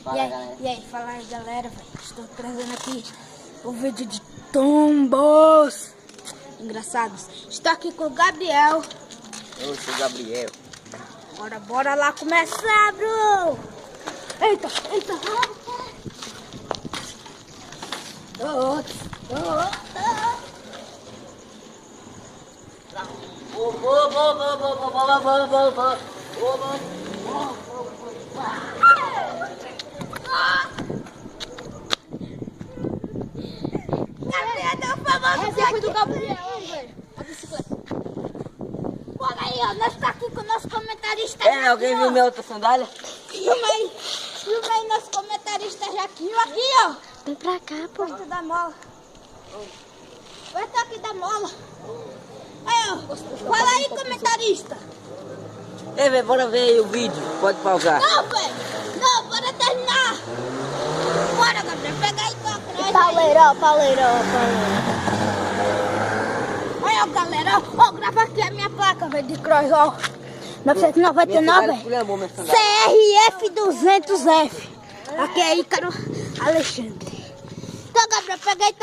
Fala, galera. E aí, fala aí, galera, velho. Estou trazendo aqui o vídeo de tombos engraçados. Estou aqui com o Gabriel. Eu sou o Gabriel. Bora lá começar, bro. Eita. Gabriel deu famoso. Essa foi do Gabriel, velho. A bicicleta. Bora aí, ó. Nós tá aqui com o nosso comentarista. Alguém viu minha outra sandália? Filma aí nosso comentarista Jaquinho. Aqui, ó. Vem pra cá, pô. Perto da mola. Perto aqui da mola. Aí, ó. Fala aí, comentarista. Ei, velho, bora ver aí o vídeo. Pode pausar. Não, velho. Não, bora terminar. Bora, Gabriel. Pega aí tua cross. Pauleirão. Olha, galera. Ó, grava aqui a minha placa, velho, de cross, ó. 999, CRF 200F. Aqui é Ícaro Alexandre. Então, Gabriel, pega aí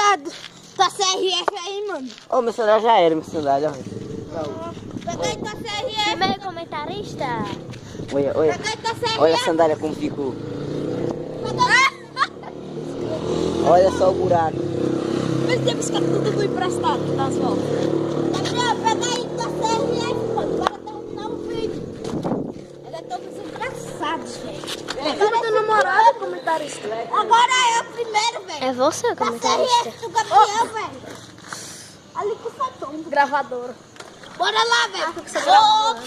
tua CRF aí, mano. Ô, meu celular já era, meu sandália. Pega aí tua CRF. Primeiro comentarista. Olha. Pega aí tua CRF. Olha a sandália como ficou. Pega... Olha só o buraco. Mas tem buscar tudo emprestado nas voltas. Gabriel, pega aí tua CRF, mano. Bora terminar o vídeo. Eles estão engraçados, velho. Agora teu namorado, comentarista. Agora é o primeiro, velho. É você, Da comentarista. CRF do Gabriel, velho. Ali com o Fatom. Gravadora. Bora lá, velho. tem que ser gravadora.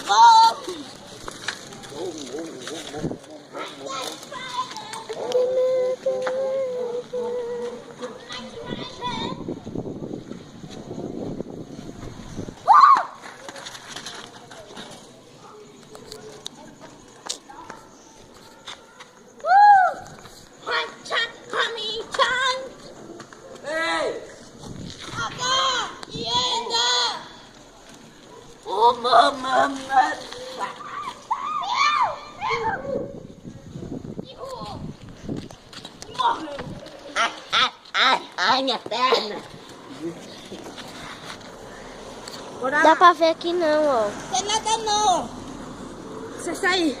Ei! Oh, mamãe! Ai, minha perna! Dá pra ver aqui não, ó. Tem nada não. Você sai.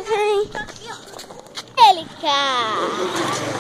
Vem. Ele cai.